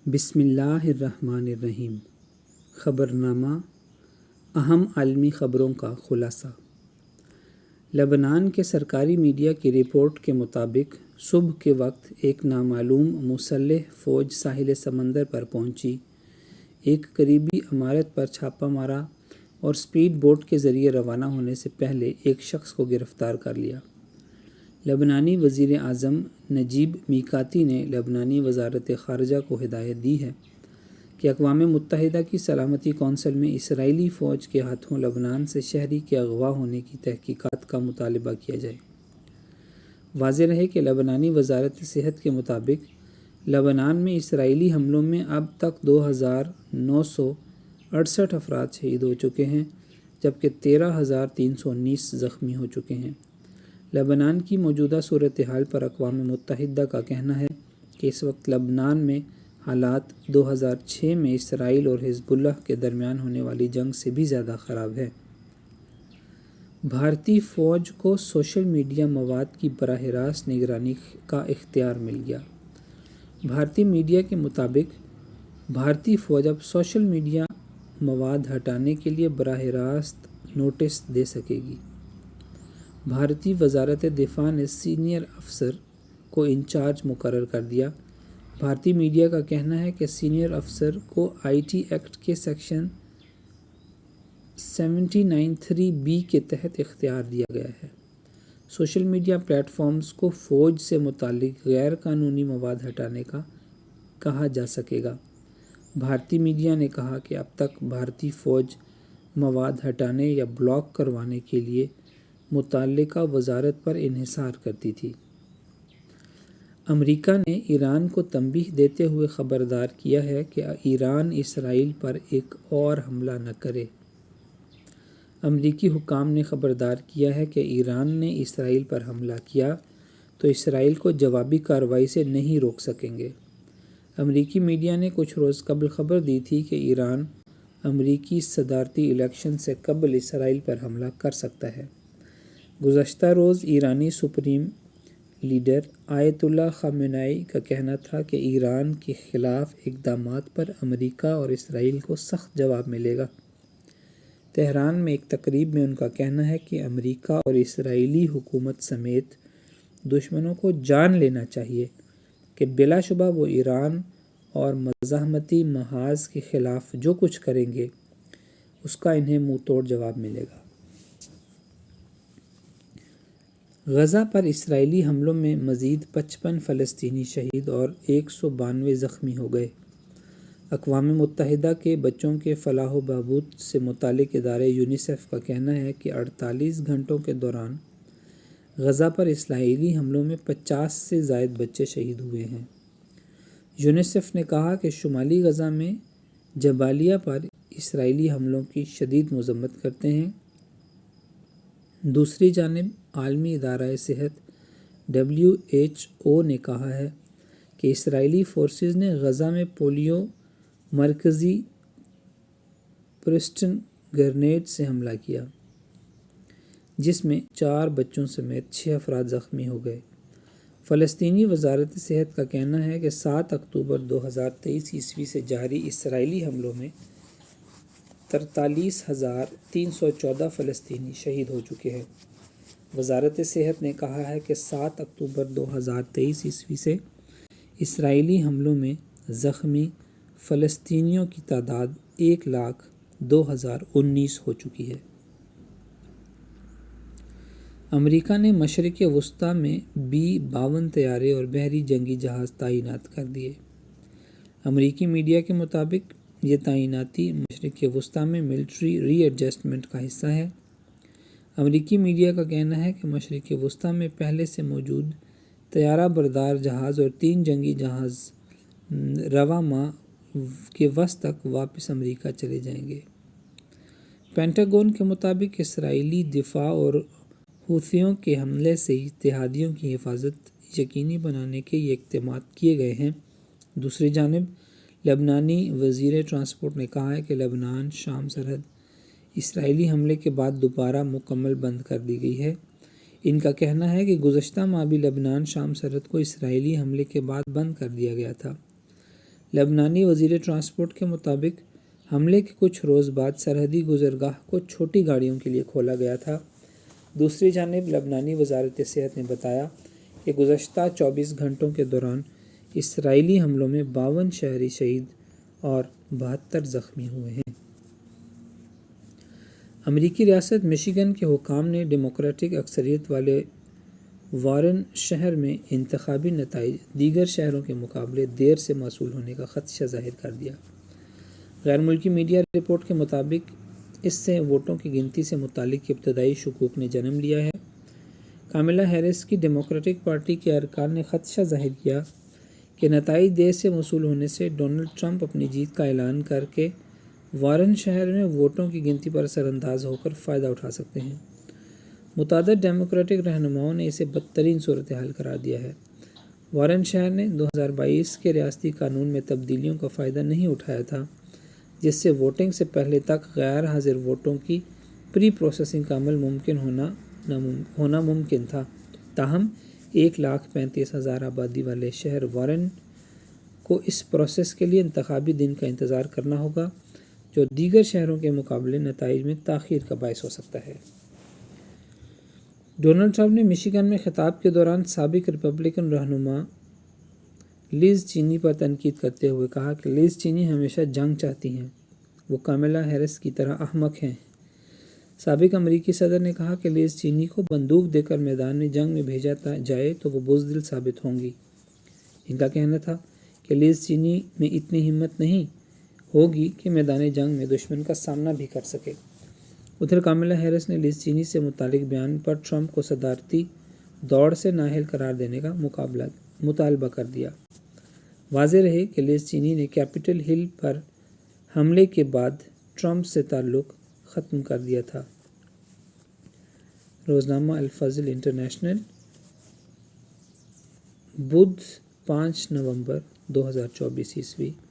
بسم اللہ الرحمن الرحیم۔ خبرنامہ، اہم عالمی خبروں کا خلاصہ۔ لبنان کے سرکاری میڈیا کی رپورٹ کے مطابق صبح کے وقت ایک نامعلوم مسلح فوج ساحل سمندر پر پہنچی، ایک قریبی عمارت پر چھاپہ مارا اور سپیڈ بوٹ کے ذریعے روانہ ہونے سے پہلے ایک شخص کو گرفتار کر لیا۔ لبنانی وزیر اعظم نجیب میقاتی نے لبنانی وزارت خارجہ کو ہدایت دی ہے کہ اقوام متحدہ کی سلامتی کونسل میں اسرائیلی فوج کے ہاتھوں لبنان سے شہری کے اغوا ہونے کی تحقیقات کا مطالبہ کیا جائے۔ واضح رہے کہ لبنانی وزارت صحت کے مطابق لبنان میں اسرائیلی حملوں میں اب تک 2968 افراد شہید ہو چکے ہیں، جبکہ 13,319 زخمی ہو چکے ہیں۔ لبنان کی موجودہ صورتحال پر اقوام متحدہ کا کہنا ہے کہ اس وقت لبنان میں حالات 2006 میں اسرائیل اور حزب اللہ کے درمیان ہونے والی جنگ سے بھی زیادہ خراب ہے۔ بھارتی فوج کو سوشل میڈیا مواد کی براہ راست نگرانی کا اختیار مل گیا۔ بھارتی میڈیا کے مطابق بھارتی فوج اب سوشل میڈیا مواد ہٹانے کے لیے براہ راست نوٹس دے سکے گی۔ بھارتی وزارت دفاع نے سینئر افسر کو انچارج مقرر کر دیا۔ بھارتی میڈیا کا کہنا ہے کہ سینئر افسر کو آئی ٹی ایکٹ کے سیکشن 79(3)(b) کے تحت اختیار دیا گیا ہے۔ سوشل میڈیا پلیٹ فارمز کو فوج سے متعلق غیر قانونی مواد ہٹانے کا کہا جا سکے گا۔ بھارتی میڈیا نے کہا کہ اب تک بھارتی فوج مواد ہٹانے یا بلاک کروانے کے لیے متعلقہ وزارت پر انحصار کرتی تھی۔ امریکہ نے ایران کو تنبیہ دیتے ہوئے خبردار کیا ہے کہ ایران اسرائیل پر ایک اور حملہ نہ کرے۔ امریکی حکام نے خبردار کیا ہے کہ ایران نے اسرائیل پر حملہ کیا تو اسرائیل کو جوابی کارروائی سے نہیں روک سکیں گے۔ امریکی میڈیا نے کچھ روز قبل خبر دی تھی کہ ایران امریکی صدارتی الیکشن سے قبل اسرائیل پر حملہ کر سکتا ہے۔ گزشتہ روز ایرانی سپریم لیڈر آیت اللہ خامنئی کا کہنا تھا کہ ایران کے خلاف اقدامات پر امریکہ اور اسرائیل کو سخت جواب ملے گا۔ تہران میں ایک تقریب میں ان کا کہنا ہے کہ امریکہ اور اسرائیلی حکومت سمیت دشمنوں کو جان لینا چاہیے کہ بلا شبہ وہ ایران اور مزاحمتی محاذ کے خلاف جو کچھ کریں گے اس کا انہیں منہ توڑ جواب ملے گا۔ غزہ پر اسرائیلی حملوں میں مزید 55 فلسطینی شہید اور 192 زخمی ہو گئے۔ اقوام متحدہ کے بچوں کے فلاح و بہبود سے متعلق ادارے یونیسیف کا کہنا ہے کہ 48 گھنٹوں کے دوران غزہ پر اسرائیلی حملوں میں 50 سے زائد بچے شہید ہوئے ہیں۔ یونیسیف نے کہا کہ شمالی غزہ میں جبالیہ پر اسرائیلی حملوں کی شدید مذمت کرتے ہیں۔ دوسری جانب عالمی ادارہ صحت WHO نے کہا ہے کہ اسرائیلی فورسز نے غزہ میں پولیو مرکزی پرسٹن گرینیڈ سے حملہ کیا، جس میں 4 بچوں سمیت 6 افراد زخمی ہو گئے۔ فلسطینی وزارت صحت کا کہنا ہے کہ 7 اکتوبر 2023 سے جاری اسرائیلی حملوں میں 43,314 فلسطینی شہید ہو چکے ہیں۔ وزارت صحت نے کہا ہے کہ 7 اکتوبر 2023 سے اسرائیلی حملوں میں زخمی فلسطینیوں کی تعداد 1,02,019 ہو چکی ہے۔ امریکہ نے مشرق وسطیٰ میں B-52 طیارے اور بحری جنگی جہاز تعینات کر دیے۔ امریکی میڈیا کے مطابق یہ تعیناتی مشرق وسطیٰ میں ملٹری ری ایڈجسٹمنٹ کا حصہ ہے۔ امریکی میڈیا کا کہنا ہے کہ مشرق وسطیٰ میں پہلے سے موجود طیارہ بردار جہاز اور 3 جنگی جہاز رواں ماہ کے وسط تک واپس امریکہ چلے جائیں گے۔ پینٹاگون کے مطابق اسرائیلی دفاع اور حوثیوں کے حملے سے اتحادیوں کی حفاظت یقینی بنانے کے یہ اقدامات کیے گئے ہیں۔ دوسری جانب لبنانی وزیر ٹرانسپورٹ نے کہا ہے کہ لبنان شام سرحد اسرائیلی حملے کے بعد دوبارہ مکمل بند کر دی گئی ہے۔ ان کا کہنا ہے کہ گزشتہ ماہ بھی لبنان شام سرحد کو اسرائیلی حملے کے بعد بند کر دیا گیا تھا۔ لبنانی وزیر ٹرانسپورٹ کے مطابق حملے کے کچھ روز بعد سرحدی گزرگاہ کو چھوٹی گاڑیوں کے لیے کھولا گیا تھا۔ دوسری جانب لبنانی وزارت صحت نے بتایا کہ گزشتہ 24 گھنٹوں کے دوران اسرائیلی حملوں میں 52 شہری شہید اور 72 زخمی ہوئے ہیں۔ امریکی ریاست مشیگن کے حکام نے ڈیموکریٹک اکثریت والے وارن شہر میں انتخابی نتائج دیگر شہروں کے مقابلے دیر سے موصول ہونے کا خدشہ ظاہر کر دیا۔ غیر ملکی میڈیا رپورٹ کے مطابق اس سے ووٹوں کی گنتی سے متعلق ابتدائی شکوک نے جنم لیا ہے۔ کاملا ہیرس کی ڈیموکریٹک پارٹی کے ارکان نے خدشہ ظاہر کیا کہ نتائج دیر سے موصول ہونے سے ڈونلڈ ٹرمپ اپنی جیت کا اعلان کر کے وارن شہر میں ووٹوں کی گنتی پر اثر انداز ہو کر فائدہ اٹھا سکتے ہیں۔ متعدد ڈیموکریٹک رہنماؤں نے اسے بدترین صورتحال قرار دیا ہے۔ وارن شہر نے 2022 کے ریاستی قانون میں تبدیلیوں کا فائدہ نہیں اٹھایا تھا، جس سے ووٹنگ سے پہلے تک غیر حاضر ووٹوں کی پری پروسیسنگ کا عمل ہونا ممکن تھا۔ تاہم 1,35,000 آبادی والے شہر وارن کو اس پروسیس کے لیے انتخابی دن کا انتظار کرنا ہوگا، جو دیگر شہروں کے مقابلے نتائج میں تاخیر کا باعث ہو سکتا ہے۔ ڈونلڈ ٹرمپ نے مشیگن میں خطاب کے دوران سابق ریپبلکن رہنما لیز چینی پر تنقید کرتے ہوئے کہا کہ لیز چینی ہمیشہ جنگ چاہتی ہیں، وہ کاملا ہیرس کی طرح احمق ہیں۔ سابق امریکی صدر نے کہا کہ لیز چینی کو بندوق دے کر میدان جنگ میں بھیجا جائے تو وہ بزدل ثابت ہوں گی۔ ان کا کہنا تھا کہ لیز چینی میں اتنی ہمت نہیں ہوگی کہ میدان جنگ میں دشمن کا سامنا بھی کر سکے۔ ادھر کاملا ہیرس نے لیز چینی سے متعلق بیان پر ٹرمپ کو صدارتی دوڑ سے نااہل قرار دینے کا مطالبہ کر دیا۔ واضح رہے کہ لیز چینی نے کیپٹل ہل پر حملے کے بعد ٹرمپ سے تعلق ختم کر دیا تھا۔ روزنامہ الفجر انٹرنیشنل، بدھ 5 نومبر 2024 ء۔